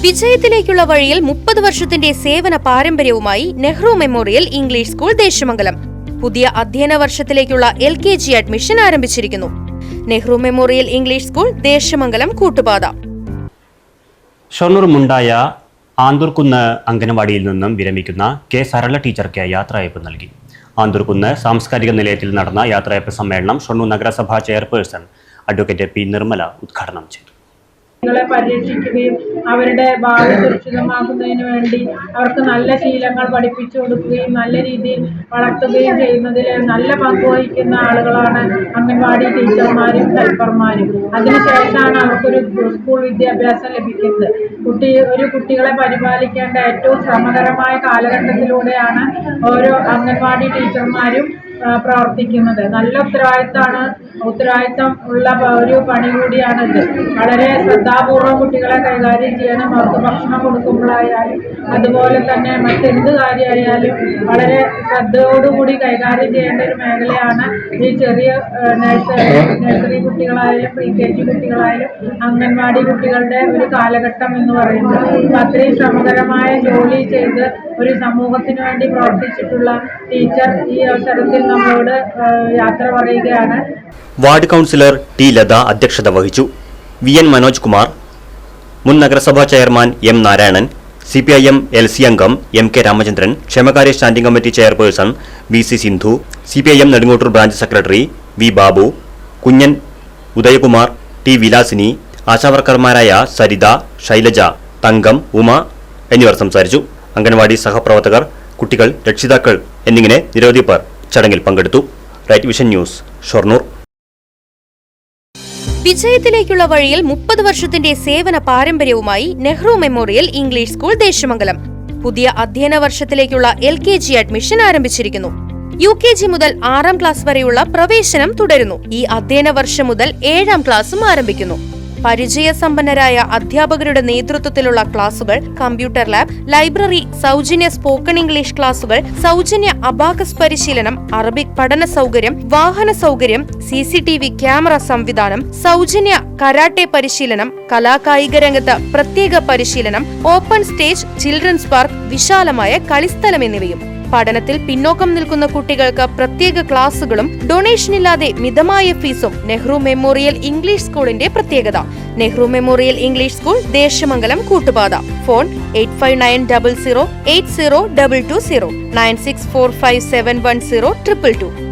വിജയത്തിലേക്കുള്ള വഴിയിൽ 30 വർഷത്തിന്റെ സേവന പാരമ്പര്യവുമായി Nehru memorial English school Desamangalam പുതിയ അധ്യയന വർഷത്തിലേക്കുള്ള LKG അഡ്മിഷൻ ആരംഭിച്ചിരിക്കുന്നു. Nehru memorial English school Desamangalam Koottupatha. Shoranur Mundaya Anthoorkunnu അംഗനവാടിയിൽ നിന്നും വിരമിക്കുന്ന കെ സരള ടീച്ചർക്ക് യാത്രയയപ്പ് നൽകി. ആന്തൂർക്കുന്ന് സാംസ്കാരിക നിലയത്തിൽ നടന്ന യാത്രയയപ്പ് സമ്മേളനം ഷൊർണൂർ നഗരസഭാ ചെയർപേഴ്സൺ അഡ്വക്കേറ്റ് പി നിർമ്മല ഉദ്ഘാടനം ചെയ്തു. കുട്ടികളെ പരിരക്ഷിക്കുകയും അവരുടെ ഭാവി സുരക്ഷിതമാക്കുന്നതിന് വേണ്ടി അവർക്ക് നല്ല ശീലങ്ങൾ പഠിപ്പിച്ചു കൊടുക്കുകയും നല്ല രീതിയിൽ വളർത്തുകയും ചെയ്യുന്നതിൽ നല്ല പങ്കുവഹിക്കുന്ന ആളുകളാണ് അംഗൻവാടി ടീച്ചർമാരും ഹെൽപ്പർമാരും. അതിനുശേഷമാണ് അവർക്കൊരു സ്കൂൾ വിദ്യാഭ്യാസം ലഭിക്കുന്നത്. കുട്ടികളെ പരിപാലിക്കേണ്ട ഏറ്റവും ശ്രമകരമായ കാലഘട്ടത്തിലൂടെയാണ് ഓരോ അംഗൻവാടി ടീച്ചർമാരും പ്രവർത്തിക്കുന്നത്. നല്ല ഉത്തരവാദിത്തം ഉള്ള ഒരു പണി കൂടിയാണിത്. വളരെ ശ്രദ്ധാപൂർവം കുട്ടികളെ കൈകാര്യം ചെയ്യണം. അവർക്ക് ഭക്ഷണം കൊടുക്കുമ്പോഴായാലും അതുപോലെ തന്നെ മറ്റെന്ത് കാര്യമായാലും വളരെ ശ്രദ്ധയോടുകൂടി കൈകാര്യം ചെയ്യേണ്ട ഒരു മേഖലയാണ് ഈ ചെറിയ നഴ്സറി കുട്ടികളായാലും PKG കുട്ടികളായാലും അംഗൻവാടി കുട്ടികളുടെ ഒരു കാലഘട്ടം എന്ന് പറയുന്നത്. അത്രയും ശ്രമകരമായ ജോലി ചെയ്ത് ഒരു സമൂഹത്തിന് വേണ്ടി പ്രവർത്തിച്ചിട്ടുള്ള ടീച്ചർ ഈ അവസരത്തിൽ നമ്മളോട് യാത്ര പറയുകയാണ്. വാർഡ് കൗൺസിലർ ടി ലത അധ്യക്ഷത വഹിച്ചു. VN മനോജ് കുമാർ, മുൻ നഗരസഭാ chairman M Narayanan, CPIM LC അംഗം MK രാമചന്ദ്രൻ, ക്ഷേമകാര്യ standing committee chairperson VC Sindhu, CPIM Nedungottoor branch secretary V Babu, Kunjan, Udayakumar, T Vilasini, ആശാവർക്കർമാരായ സരിത, ശൈലജ, തങ്കം, ഉമ എന്നിവർ സംസാരിച്ചു. അംഗൻവാടി സഹപ്രവർത്തകർ, കുട്ടികൾ, രക്ഷിതാക്കൾ എന്നിങ്ങനെ നിരവധി പേർ ചടങ്ങിൽ പങ്കെടുത്തു. Right vision news, Shoranur. വിജയത്തിലേക്കുള്ള വഴിയിൽ 30 വർഷത്തിന്റെ സേവന പാരമ്പര്യവുമായി Nehru memorial English school Desamangalam പുതിയ അധ്യയന വർഷത്തിലേക്കുള്ള LKG അഡ്മിഷൻ ആരംഭിച്ചിരിക്കുന്നു. UKG മുതൽ 6ാം ക്ലാസ് വരെയുള്ള പ്രവേശനം തുടരുന്നു. ഈ അധ്യയന വർഷം മുതൽ 7ാം ക്ലാസും ആരംഭിക്കുന്നു. പരിചയസമ്പന്നരായ അധ്യാപകരുടെ നേതൃത്വത്തിലുള്ള ക്ലാസുകൾ, കമ്പ്യൂട്ടർ ലാബ്, ലൈബ്രറി, സൗജന്യ സ്പോക്കൺ ഇംഗ്ലീഷ് ക്ലാസുകൾ, സൗജന്യ അബാക്കസ് പരിശീലനം, അറബിക് പഠന സൗകര്യം, വാഹന സൗകര്യം, CCTV ക്യാമറ സംവിധാനം, സൗജന്യ കരാട്ടെ പരിശീലനം, കലാകായിക രംഗത്ത് പ്രത്യേക പരിശീലനം, ഓപ്പൺ സ്റ്റേജ്, ചിൽഡ്രൻസ് പാർക്ക്, വിശാലമായ കളിസ്ഥലം എന്നിവയും. പഠനത്തിൽ പിന്നോക്കം നിൽക്കുന്ന കുട്ടികൾക്ക് പ്രത്യേക ക്ലാസുകളും ഡൊണേഷനില്ലാതെ മിതമായ ഫീസും നെഹ്റു മെമ്മോറിയൽ ഇംഗ്ലീഷ് സ്കൂളിന്റെ പ്രത്യേകത. Nehru memorial English school Desamangalam Koottupatha. Phone 8590080220 9645710222.